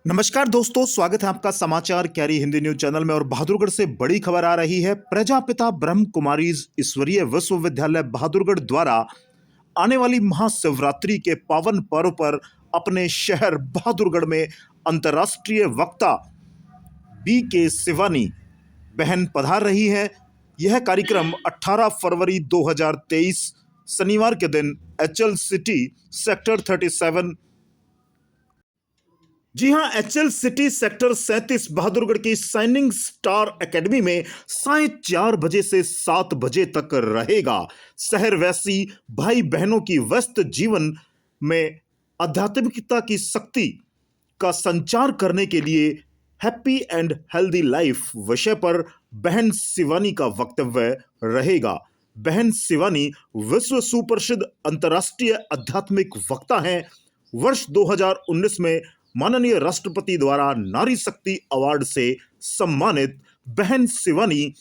नमस्कार दोस्तों, स्वागत है आपका समाचार कैरी हिंदी न्यूज चैनल में। और बहादुरगढ़ से बड़ी खबर आ रही है। प्रजापिता ब्रह्म कुमारीज ईश्वरीय विश्वविद्यालय बहादुरगढ़ द्वारा आने वाली महाशिवरात्रि के पावन पर्व पर अपने शहर बहादुरगढ़ में अंतर्राष्ट्रीय वक्ता बी के शिवानी बहन पधार रही है। यह कार्यक्रम 18 फरवरी 2023 शनिवार के दिन एचएल सिटी सेक्टर 37, जी हां, एचएल सिटी सेक्टर 37 बहादुरगढ़ की शाइनिंग स्टार एकेडमी में साढ़े 4 बजे से 7 बजे तक रहेगा। शहरवासी भाई बहनों की व्यस्त जीवन में आध्यात्मिकता की शक्ति का संचार करने के लिए हैप्पी एंड हेल्दी लाइफ विषय पर बहन शिवानी का वक्तव्य रहेगा। बहन शिवानी विश्व सुप्रसिद्ध अंतर्राष्ट्रीय आध्यात्मिक वक्ता हैं। वर्ष 2019 में माननीय राष्ट्रपति द्वारा नारी शक्ति अवार्ड से सम्मानित बहन शिवानी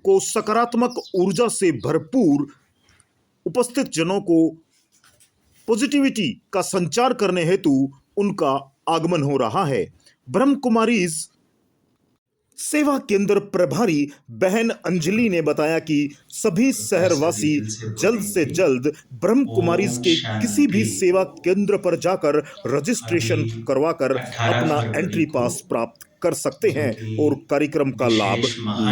को सकारात्मक ऊर्जा से भरपूर उपस्थित जनों को पॉजिटिविटी का संचार करने हेतु उनका आगमन हो रहा है। ब्रह्म कुमारीज सेवा केंद्र प्रभारी बहन अंजलि ने बताया कि सभी शहरवासी जल्द से जल्द ब्रह्म कुमारीज के किसी भी सेवा केंद्र पर जाकर रजिस्ट्रेशन करवाकर अपना एंट्री पास प्राप्त कर सकते हैं और कार्यक्रम का लाभ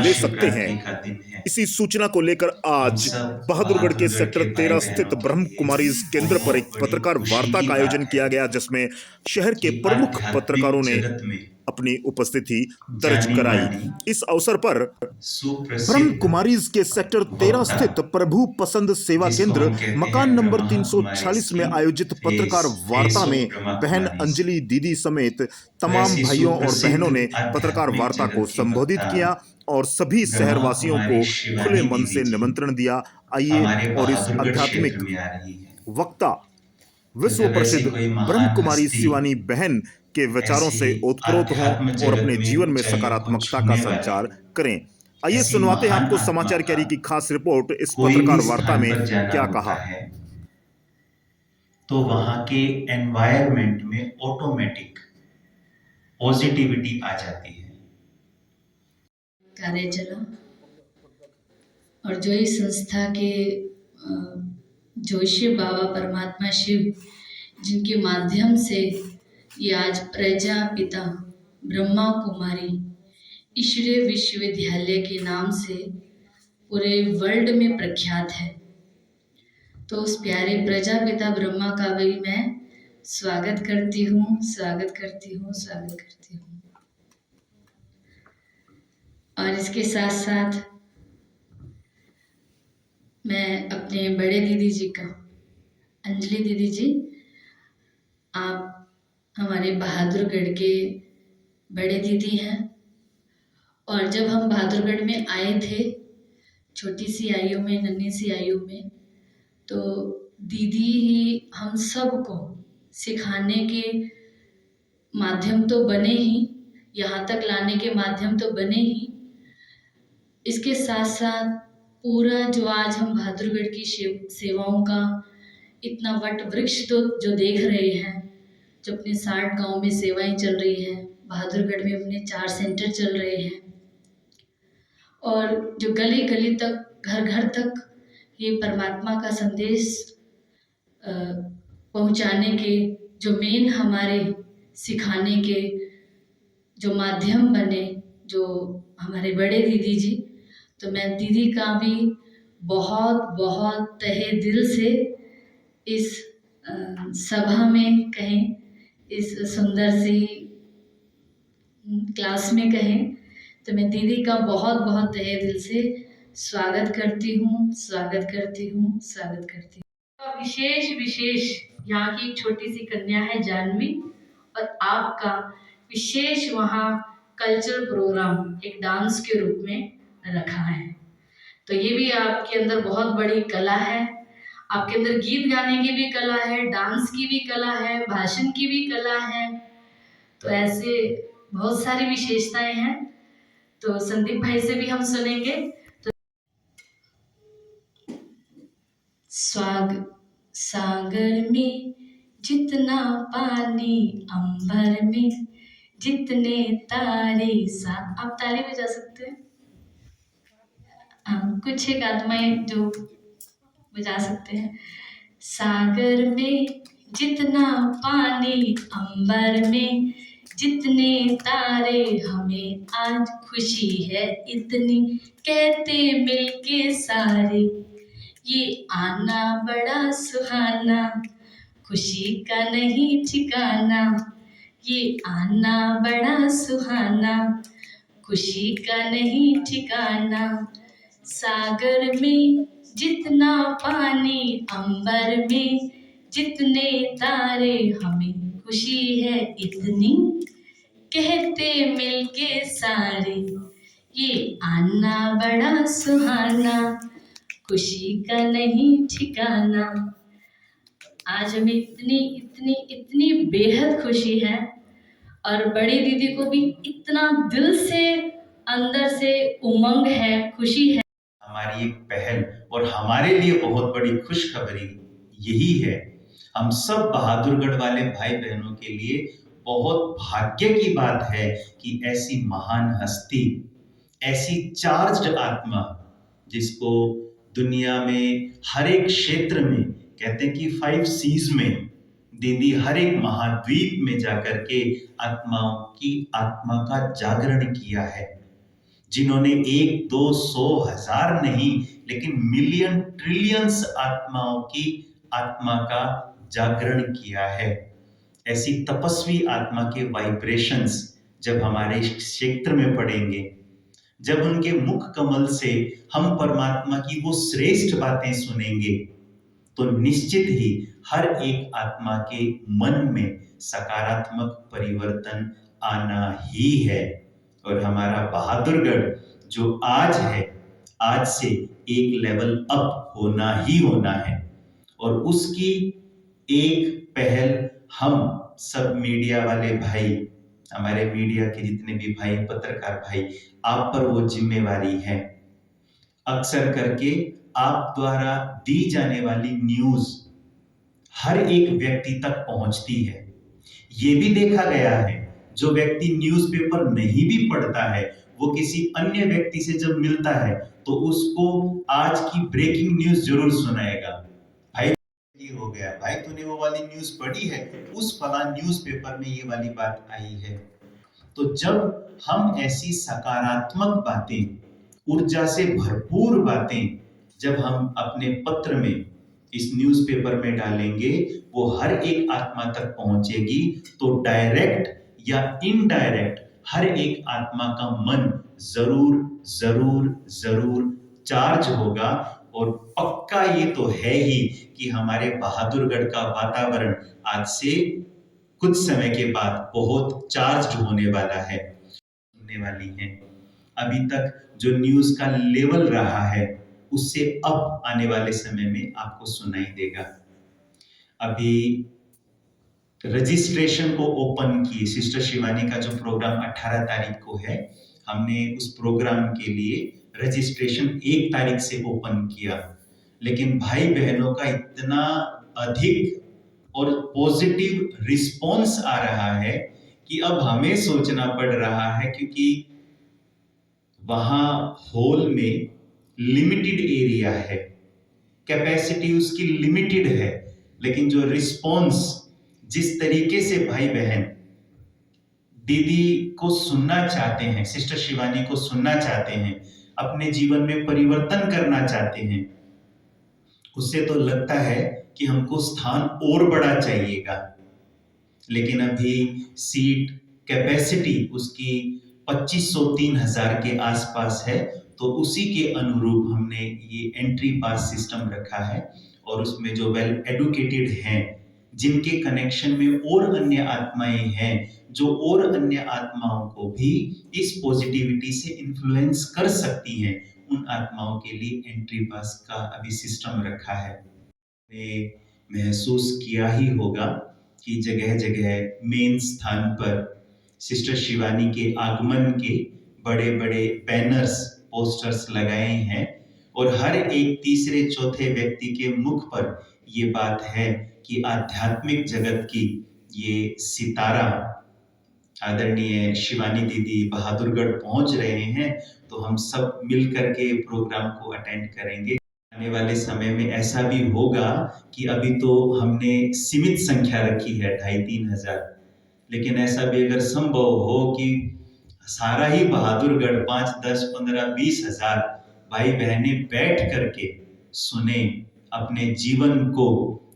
ले सकते हैं। इसी सूचना को लेकर आज बहादुरगढ़ के सेक्टर 13 स्थित ब्रह्म कुमारीज केंद्र पर एक पत्रकार वार्ता का आयोजन किया गया, जिसमें शहर के प्रमुख पत्रकारों ने अपनी उपस्थिति दर्ज कराई। इस अवसर पर ब्रह्म कुमारीज के सेक्टर 13 स्थित प्रभु पसंद सेवा केंद्र मकान नंबर 346 में आयोजित पत्रकार वार्ता में बहन अंजलि दीदी समेत तमाम भाइयों और बहनों ने पत्रकार वार्ता को संबोधित किया और सभी शहरवासियों को खुले मन से निमंत्रण दिया। आइए और इस आध्यात्मिक वक्ता विश्व प्रसिद्ध ब्रह्म कुमारी शिवानी बहन के विचारों से ओतप्रोत हों और अपने जीवन में सकारात्मकता का संचार करें। आइए सुनवाते हैं आपको समाचार कैरी की खास रिपोर्ट। इस पत्रकार वार्ता में क्या कहा है तो वहां के एनवायरनमेंट में ऑटोमेटिक पॉजिटिविटी आ जाती है। कार्य चला और जो इस संस्था के जोशी बाबा परमात्मा शिव, जिनके माध्यम से ये आज प्रजापिता ब्रह्मा कुमारी ईश्वरीय विश्वविद्यालय के नाम से पूरे वर्ल्ड में प्रख्यात है। तो उस प्यारे प्रजापिता ब्रह्मा का भी मैं स्वागत करती हूँ। और इसके साथ साथ मैं अपने बड़े दीदी जी का, अंजलि दीदी जी, आप हमारे बहादुरगढ़ के बड़े दीदी हैं। और जब हम बहादुरगढ़ में आए थे, छोटी सी आयु में, नन्ही सी आयु में, तो दीदी ही हम सबको सिखाने के माध्यम तो बने ही, यहाँ तक लाने के माध्यम तो बने ही, इसके साथ साथ पूरा जो आज हम बहादुरगढ़ की सेवाओं का इतना वट वृक्ष तो जो देख रहे हैं, जो अपने 60 गांव में सेवाएं चल रही हैं, बहादुरगढ़ में अपने 4 सेंटर चल रहे हैं, और जो गली गली तक, घर घर तक ये परमात्मा का संदेश पहुंचाने के जो मेन हमारे सिखाने के जो माध्यम बने, जो हमारे बड़े दीदी जी, तो मैं दीदी का भी बहुत बहुत तहे दिल से इस सभा में कहें, इस सुंदर सी क्लास में कहें, तो मैं दीदी का बहुत बहुत तहे दिल से स्वागत करती हूँ। विशेष यहाँ की एक छोटी सी कन्या है जानवी, और आपका विशेष वहाँ कल्चरल प्रोग्राम एक डांस के रूप में रखा है। तो ये भी आपके अंदर बहुत बड़ी कला है। आपके अंदर गीत गाने की भी कला है, डांस की भी कला है, भाषण की भी कला है। तो ऐसे बहुत सारी विशेषताएं हैं। तो संदीप भाई से भी हम सुनेंगे। तो सागर में जितना पानी अंबर में, जितने तारे सा। आप ताली बजा सकते हैं। हाँ, कुछ एक आत्माएं जो बजा सकते हैं। सागर में जितना पानी अंबर में, जितने तारे हमें आज खुशी है इतनी, कहते मिलके सारे ये आना बड़ा सुहाना, खुशी का नहीं ठिकाना। ये आना बड़ा सुहाना, खुशी का नहीं ठिकाना। सागर में जितना पानी अंबर में, जितने तारे हमें खुशी है इतनी, कहते मिलके सारे ये आना बड़ा सुहाना, खुशी का नहीं ठिकाना। आज हमें इतनी इतनी इतनी बेहद खुशी है, और बड़ी दीदी को भी इतना दिल से अंदर से उमंग है, खुशी है। हमारी एक पहल और हमारे लिए बहुत बड़ी खुशखबरी यही है, हम सब बहादुरगढ़ वाले भाई बहनों के लिए बहुत भाग्य की बात है कि ऐसी महान हस्ती, ऐसी चार्ज्ड आत्मा, जिसको दुनिया में हर एक क्षेत्र में कहते हैं कि 5 सीज में दीदी हर एक महाद्वीप में जाकर के आत्माओं की आत्मा का जागरण किया है, जिन्होंने 1, 2, 100, 1000 नहीं, लेकिन मिलियन ट्रिलियंस आत्माओं की आत्मा का जागरण किया है। ऐसी तपस्वी आत्मा के वाइब्रेशंस जब हमारे क्षेत्र में पड़ेंगे, जब उनके मुख कमल से हम परमात्मा की वो श्रेष्ठ बातें सुनेंगे, तो निश्चित ही हर एक आत्मा के मन में सकारात्मक परिवर्तन आना ही है। और हमारा बहादुरगढ़ जो आज है, आज से एक लेवल अप होना ही होना है, और उसकी एक पहल हम सब मीडिया वाले भाई, हमारे मीडिया के जितने भी भाई, पत्रकार भाई, आप पर वो जिम्मेवारी है। अक्सर करके आप द्वारा दी जाने वाली न्यूज हर एक व्यक्ति तक पहुंचती है। ये भी देखा गया है, जो व्यक्ति न्यूज़पेपर नहीं भी पढ़ता है, वो किसी अन्य व्यक्ति से जब मिलता है तो उसको आज की ब्रेकिंग न्यूज जरूर सुनाएगा। भाई ये हो गया, भाई तूने वो वाली न्यूज पढ़ी है, उस फला न्यूज़पेपर में ये वाली बात आई है। तो जब हम ऐसी सकारात्मक बातें, ऊर्जा से भरपूर बातें जब हम अपने पत्र में, इस न्यूज़पेपर में डालेंगे, वो हर एक आत्मा तक पहुंचेगी, तो डायरेक्ट या इनडायरेक्ट हर एक आत्मा का मन जरूर जरूर जरूर चार्ज होगा। और पक्का ये तो है ही कि हमारे बहादुरगढ़ का वातावरण आज से कुछ समय के बाद बहुत चार्ज्ड होने वाला है, होने वाली है। अभी तक जो न्यूज का लेवल रहा है, उससे अब आने वाले समय में आपको सुनाई देगा। अभी रजिस्ट्रेशन को ओपन किए, सिस्टर शिवानी का जो प्रोग्राम 18 तारीख को है, हमने उस प्रोग्राम के लिए रजिस्ट्रेशन 1 तारीख से ओपन किया, लेकिन भाई बहनों का इतना अधिक और पॉजिटिव रिस्पॉन्स आ रहा है कि अब हमें सोचना पड़ रहा है, क्योंकि वहां हॉल में लिमिटेड एरिया है, कैपेसिटी उसकी लिमिटेड है, लेकिन जो रिस्पॉन्स, जिस तरीके से भाई बहन दीदी को सुनना चाहते हैं, सिस्टर शिवानी को सुनना चाहते हैं, अपने जीवन में परिवर्तन करना चाहते हैं, उससे तो लगता है कि हमको स्थान और बड़ा चाहिएगा। लेकिन अभी सीट कैपेसिटी उसकी 2500-3000 के आसपास है, तो उसी के अनुरूप हमने ये एंट्री पास सिस्टम रखा है, और उसमें जो वेल एडुकेटेड हैं, जिनके कनेक्शन में और अन्य आत्माएं हैं, जो और अन्य आत्माओं को भी इस पॉजिटिविटी से इन्फ्लुएंस कर सकती हैं, उन आत्माओं के लिए एंट्री पास का अभी सिस्टम रखा है। महसूस किया ही होगा कि जगह जगह मेन स्थान पर सिस्टर शिवानी के आगमन के बड़े बड़े बैनर्स, पोस्टर्स लगाए हैं, और हर एक तीसरे चौथे व्यक्ति के मुख पर ये बात है कि आध्यात्मिक जगत की ये सितारा आदरणीय शिवानी दीदी बहादुरगढ़ पहुंच रहे हैं, तो हम सब मिल करके प्रोग्राम को अटेंड करेंगे। आने वाले समय में ऐसा भी होगा कि अभी तो हमने सीमित संख्या रखी है 2,500-3,000, लेकिन ऐसा भी अगर संभव हो कि सारा ही बहादुरगढ़ 5, 10, 15, 20,000 भाई बहनें बैठ करके सुने, अपने जीवन को,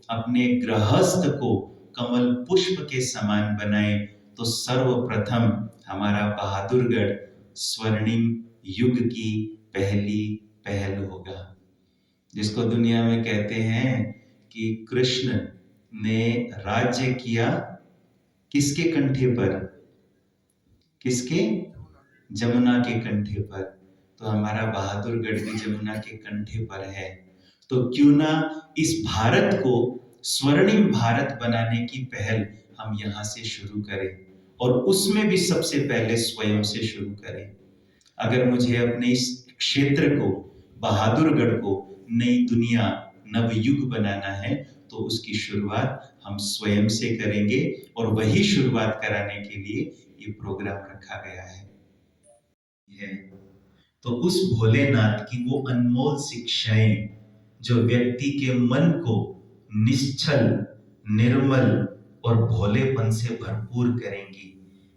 अपने गृहस्थ को कमल पुष्प के समान बनाए, तो सर्वप्रथम हमारा बहादुरगढ़ स्वर्णिम युग की पहली पहल होगा, जिसको दुनिया में कहते हैं कि कृष्ण ने राज्य किया किसके कंठे पर, किसके? जमुना के कंठे पर। तो हमारा बहादुरगढ़ भी जमुना के कंठे पर है। तो क्यों ना इस भारत को स्वर्णिम भारत बनाने की पहल हम यहाँ से शुरू करें, और उसमें भी सबसे पहले स्वयं से शुरू करें। अगर मुझे अपने इस क्षेत्र को, बहादुरगढ़ को नई दुनिया, नवयुग बनाना है, तो उसकी शुरुआत हम स्वयं से करेंगे, और वही शुरुआत कराने के लिए ये प्रोग्राम रखा गया है। तो उस भोलेनाथ की वो अनमोल शिक्षाएं जो व्यक्ति के मन को निश्चल, निर्मल और भोलेपन से भरपूर करेंगी,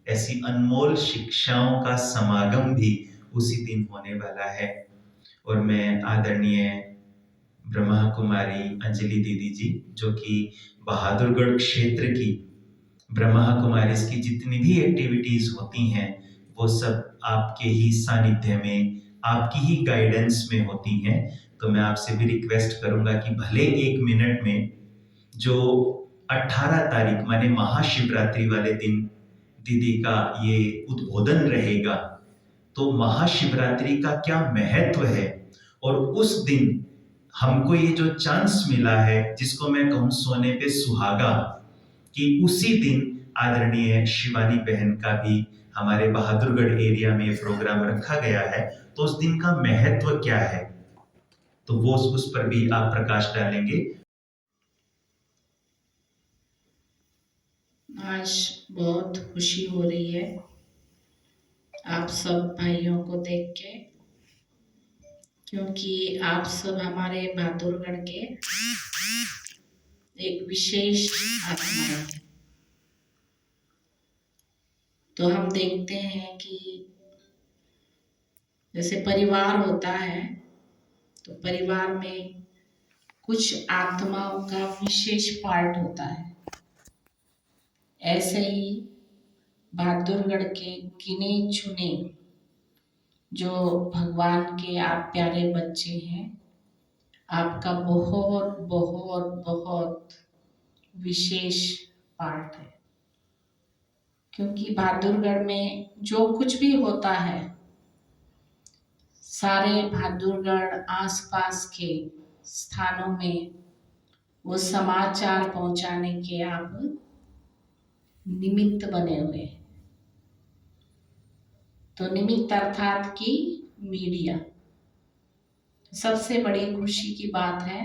ऐसी अनमोल शिक्षाओं का समागम भी उसी दिन होने वाला है। और मैं आदरणीय ब्रह्मा कुमारी अंजलि दीदी जी, जो कि बहादुरगढ़ क्षेत्र की ब्रह्मा कुमारी की जितनी भी एक्टिविटीज होती हैं, वो सब आपके ही सानिध्य में, आपकी ही गाइडेंस में होती हैं। तो मैं आपसे भी रिक्वेस्ट करूंगा कि भले 1 मिनट में जो 18 तारीख माने महाशिवरात्रि वाले दिन दीदी का ये उद्बोधन रहेगा, तो महाशिवरात्रि का क्या महत्व है, और उस दिन हमको ये जो चांस मिला है, जिसको मैं कहूं सोने पे सुहागा, कि उसी दिन आदरणीय शिवानी बहन का भी हमारे बहादुरगढ़ एरिया में प्रोग्राम रखा गया है, तो उस दिन का महत्व क्या है, तो वो उस पर भी आप प्रकाश डालेंगे। आज बहुत खुशी हो रही है आप सब भाइयों को देख के, क्योंकि आप सब हमारे बहादुरगढ़ के एक विशेष आत्मा है। तो हम देखते हैं कि जैसे परिवार होता है, तो परिवार में कुछ आत्माओं का विशेष पार्ट होता है। ऐसे ही बहादुरगढ़ के गिने चुने जो भगवान के आप प्यारे बच्चे हैं, आपका बहुत बहुत बहुत विशेष पार्ट है। क्योंकि बहादुरगढ़ में जो कुछ भी होता है, सारे बहादुरगढ़ आसपास के स्थानों में वो समाचार पहुंचाने के आप निमित्त बने हुए हैं। तो निमित्त अर्थात की मीडिया। सबसे बड़ी खुशी की बात है,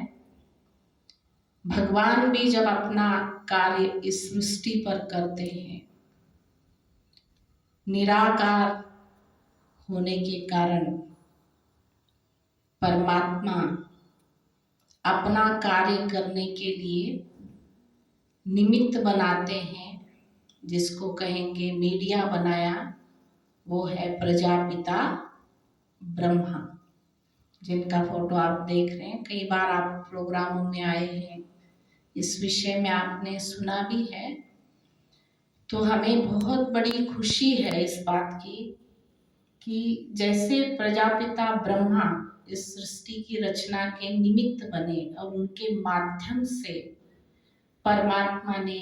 भगवान भी जब अपना कार्य इस सृष्टि पर करते हैं, निराकार होने के कारण परमात्मा अपना कार्य करने के लिए निमित्त बनाते हैं, जिसको कहेंगे मीडिया बनाया, वो है प्रजापिता ब्रह्मा, जिनका फोटो आप देख रहे हैं। कई बार आप प्रोग्रामों में आए हैं, इस विषय में आपने सुना भी है। तो हमें बहुत बड़ी खुशी है इस बात की कि जैसे प्रजापिता ब्रह्मा इस सृष्टि की रचना के निमित्त बने और उनके माध्यम से परमात्मा ने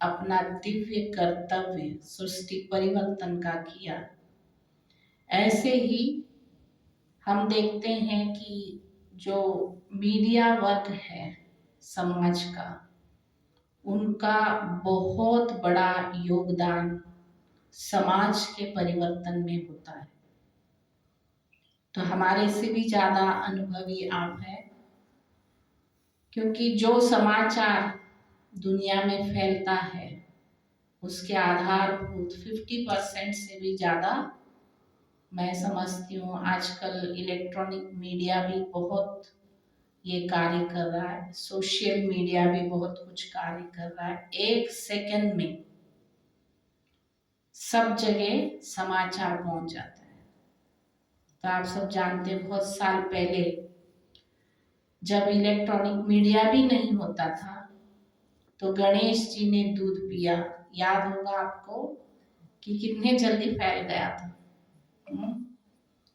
अपना दिव्य कर्तव्य सृष्टि परिवर्तन का किया। ऐसे ही हम देखते हैं कि जो मीडिया वर्ग है समाज का, उनका बहुत बड़ा योगदान समाज के परिवर्तन में होता है। तो हमारे से भी ज़्यादा अनुभवी आप हैं, क्योंकि जो समाचार दुनिया में फैलता है उसके आधारभूत 50% से भी ज़्यादा मैं समझती हूँ आजकल इलेक्ट्रॉनिक मीडिया भी बहुत ये कार्य कर रहा है, सोशल मीडिया भी बहुत कुछ कार्य कर रहा है। 1 सेकंड में सब जगह समाचार पहुंच जाता है। तो आप सब जानते हैं बहुत साल पहले जब इलेक्ट्रॉनिक मीडिया भी नहीं होता था तो गणेश जी ने दूध पिया, याद होगा आपको कि कितने जल्दी फैल गया था।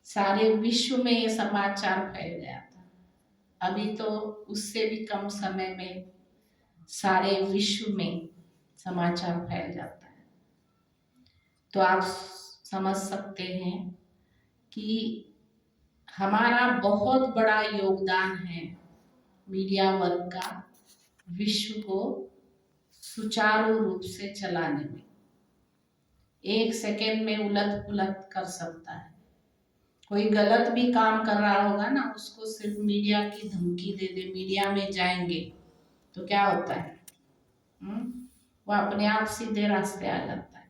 सारे विश्व में ये समाचार फैल गया था। अभी तो उससे भी कम समय में सारे विश्व में समाचार फैल जाता है। तो आप समझ सकते हैं कि हमारा बहुत बड़ा योगदान है मीडिया वर्ग का विश्व को सुचारू रूप से चलाने में। 1 सेकंड में उलट पुलट कर सकता है। कोई गलत भी काम कर रहा होगा ना, उसको सिर्फ मीडिया की धमकी दे दे, मीडिया में जाएंगे तो क्या होता है, वो अपने आप सीधे रास्ते आ जाता है।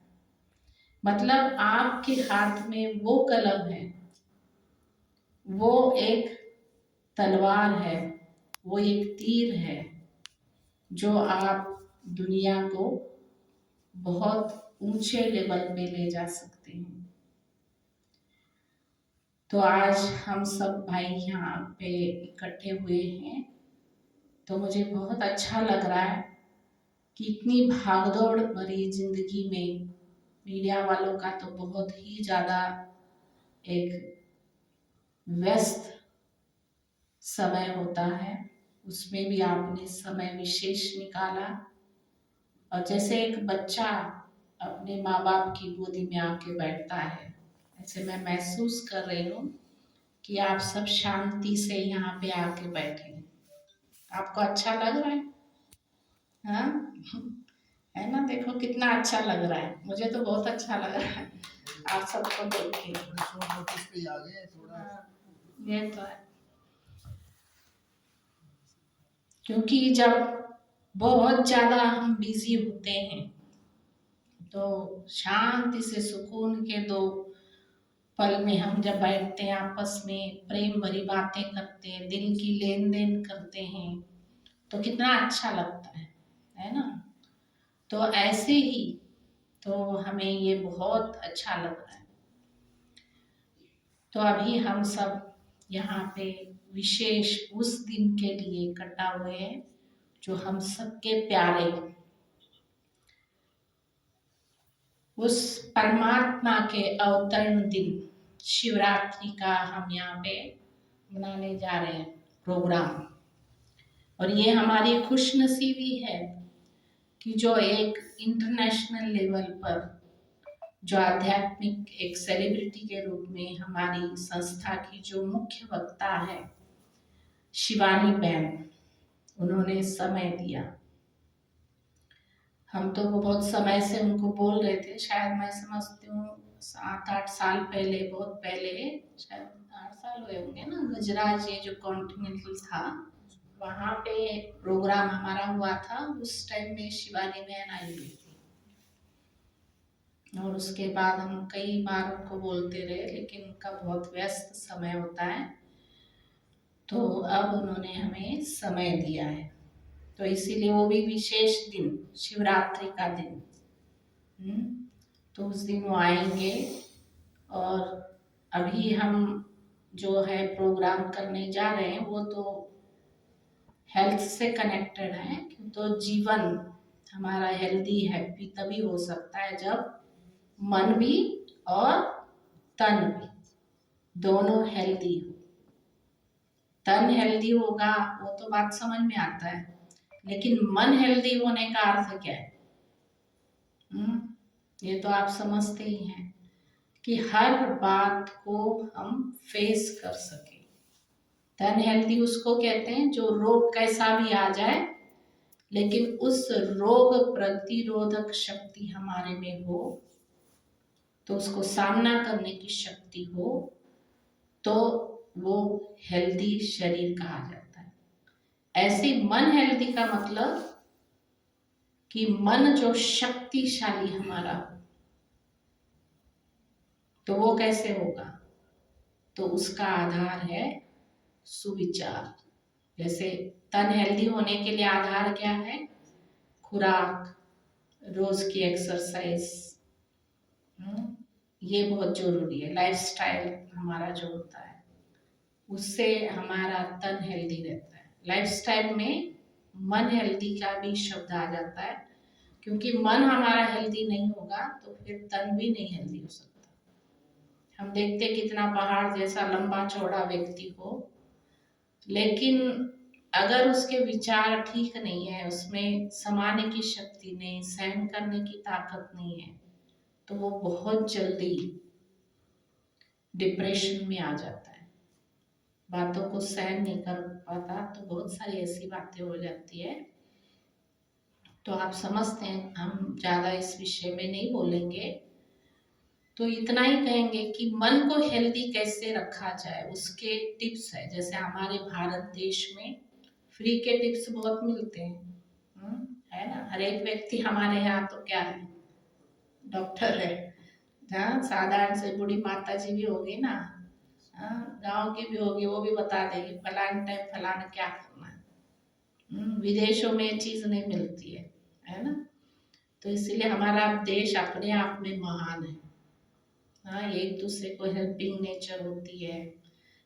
मतलब आपके हाथ में वो कलम है, वो एक तलवार है, वो एक तीर है जो आप दुनिया को बहुत ऊंचे लेवल पे ले जा सकते हैं। तो आज हम सब भाई यहाँ पे इकट्ठे हुए हैं तो मुझे बहुत अच्छा लग रहा है कि इतनी भागदौड़ भरी जिंदगी में मीडिया वालों का तो बहुत ही ज़्यादा एक व्यस्त समय होता है, उसमें भी आपने समय विशेष निकाला। और जैसे एक बच्चा अपने माँ बाप की गोदी में आके बैठता है, ऐसे मैं महसूस कर रही हूँ कि आप सब शांति से यहाँ पे आके बैठे। आपको अच्छा लग रहा है? हाँ, है ना? देखो कितना अच्छा लग रहा है, मुझे तो बहुत अच्छा लग रहा है आप सबको देख के। ये तो है, क्योंकि जब बहुत ज़्यादा हम बिजी होते हैं तो शांति से सुकून के 2 पल में हम जब बैठते हैं, आपस में प्रेम भरी बातें करते हैं, दिल की लेन देन करते हैं तो कितना अच्छा लगता है ना? तो ऐसे ही तो हमें ये बहुत अच्छा लग रहा है। तो अभी हम सब यहाँ पे विशेष उस दिन के लिए इकट्ठा हुए हैं जो हम सबके प्यारे उस परमात्मा के अवतरण दिन शिवरात्रि का हम यहाँ पे मनाने जा रहे हैं प्रोग्राम। और ये हमारी खुशनसीबी है कि जो एक इंटरनेशनल लेवल पर जो आध्यात्मिक एक सेलिब्रिटी के रूप में हमारी संस्था की जो मुख्य वक्ता है शिवानी बहन, उन्होंने समय दिया। हम तो बहुत समय से उनको बोल रहे थे, शायद मैं समझती हूँ 7-8 साल पहले, बहुत पहले, शायद 8 साल हुए होंगे ना, गजराज ये जो कॉन्टिनेंटल था वहाँ पे प्रोग्राम हमारा हुआ था। उस टाइम में शिवानी बहन आई हुई थी और उसके बाद हम कई बार उनको बोलते रहे, लेकिन उनका बहुत व्यस्त समय होता है। तो अब उन्होंने हमें समय दिया है, तो इसीलिए वो भी विशेष दिन, शिवरात्रि का दिन, तो उस दिन वो आएंगे। और अभी हम जो है प्रोग्राम करने जा रहे हैं वो तो हेल्थ से कनेक्टेड है, तो जीवन हमारा हेल्दी हैप्पी तभी हो सकता है जब मन भी और तन भी दोनों हेल्दी हो। तन हेल्दी होगा वो तो बात समझ में आता है, लेकिन मन हेल्दी होने का अर्थ क्या है? ये तो आप समझते ही हैं कि हर बात को हम फेस कर सके। तन हेल्दी उसको कहते हैं जो रोग कैसा भी आ जाए लेकिन उस रोग प्रतिरोधक शक्ति हमारे में हो, तो उसको सामना करने की शक्ति हो, तो वो हेल्दी शरीर कहा जाता है। ऐसे मन हेल्दी का मतलब कि मन जो शक्तिशाली हमारा, तो वो कैसे होगा? तो उसका आधार है सुविचार। जैसे तन हेल्दी होने के लिए आधार क्या है? खुराक, रोज की एक्सरसाइज, ये बहुत जरूरी है। लाइफस्टाइल हमारा जो होता है उससे हमारा तन हेल्दी रहता है। लाइफस्टाइल में मन हेल्दी का भी शब्द आ जाता है, क्योंकि मन हमारा हेल्दी नहीं होगा तो फिर तन भी नहीं हेल्दी हो सकता। हम देखते कितना पहाड़ जैसा लंबा चौड़ा व्यक्ति हो, लेकिन अगर उसके विचार ठीक नहीं है, उसमें समाने की शक्ति नहीं, सहन करने की ताकत नहीं है, तो वो बहुत जल्दी डिप्रेशन में आ जाता है, बातों को सहन नहीं कर पाता, तो बहुत सारी ऐसी बातें हो जाती है। तो आप समझते हैं, हम ज़्यादा इस विषय में नहीं बोलेंगे। तो इतना ही कहेंगे कि मन को हेल्दी कैसे रखा जाए, उसके टिप्स है। जैसे हमारे भारत देश में फ्री के टिप्स बहुत मिलते हैं, है ना। हर एक व्यक्ति हमारे यहाँ तो क्या है, डॉक्टर है। हाँ, साधारण से बूढ़ी माता जी भी होगी ना, हाँ, गाँव की भी होगी, वो भी बता देगी फलान टाइम फलाना क्या करना है। विदेशों में ये चीज़ नहीं मिलती है ना। तो इसीलिए हमारा देश अपने आप में महान है। हाँ, एक दूसरे को हेल्पिंग नेचर होती है।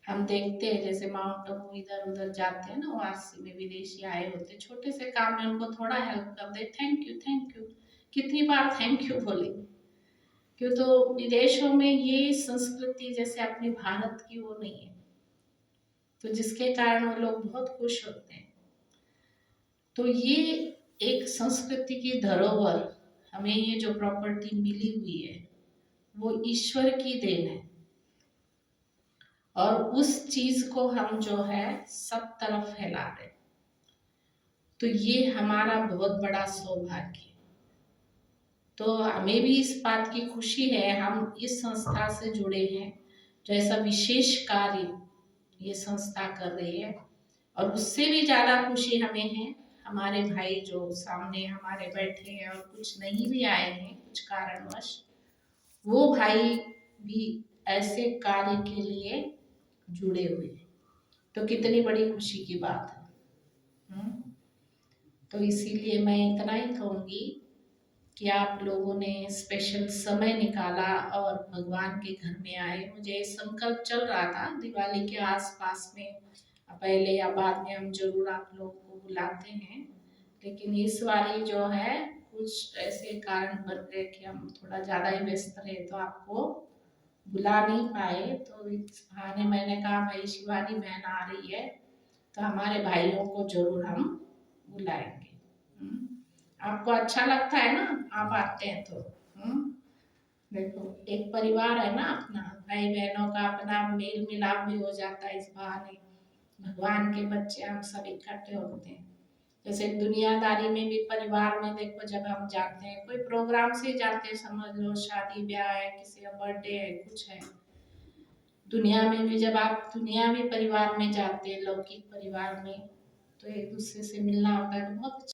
हम देखते हैं जैसे माउंट आबू इधर उधर जाते हैं ना, वासी में विदेशी आए होते, छोटे से काम में उनको थोड़ा हेल्प कर दे, थैंक यू थैंक यू, कितनी बार थैंक यू बोलेंगे। क्यों? तो विदेशों में ये संस्कृति जैसे अपने भारत की वो नहीं है, तो जिसके कारण वो लोग बहुत खुश होते हैं। तो ये एक संस्कृति की धरोहर, हमें ये जो प्रॉपर्टी मिली हुई है वो ईश्वर की देन है, और उस चीज को हम जो है सब तरफ फैला रहे। तो ये हमारा बहुत बड़ा सौभाग्य है। तो हमें भी इस बात की खुशी है, हम इस संस्था से जुड़े हैं, जो ऐसा विशेष कार्य ये संस्था कर रही है। और उससे भी ज्यादा खुशी हमें है, हमारे भाई जो सामने हमारे बैठे हैं और कुछ नहीं भी आए हैं कुछ कारणवश, वो भाई भी ऐसे कार्य के लिए जुड़े हुए हैं। तो कितनी बड़ी खुशी की बात है। तो इसीलिए मैं इतना ही कहूँगी कि आप लोगों ने स्पेशल समय निकाला और भगवान के घर में आए। मुझे संकल्प चल रहा था दिवाली के आसपास में, पहले या बाद में हम जरूर आप लोगों को बुलाते हैं, लेकिन इस बारी जो है कुछ ऐसे कारण बन गए कि हम थोड़ा ज़्यादा ही व्यस्त रहे, तो आपको बुला नहीं पाए। तो इस बहाने मैंने कहा भाई शिवानी बहन आ रही है तो हमारे भाइयों को जरूर हम बुलाएंगे। आपको अच्छा लगता है ना, आप आते हैं तो। देखो एक परिवार है ना अपना, भाई बहनों का अपना मेल मिलाप भी हो जाता है इस बहाने। भगवान के बच्चे हम सब इकट्ठे होते हैं। जैसे दुनियादारी में भी परिवार में देखो, जब हम जाते हैं कोई प्रोग्राम से जाते हैं, समझ लो शादी ब्याह है, किसी का बर्थडे है, कुछ है, दुनिया में भी जब आप दुनियावी परिवार में जाते हैं, लौकिक परिवार में, तो एक दूसरे से मिलना होता है तो बहुत अच्छा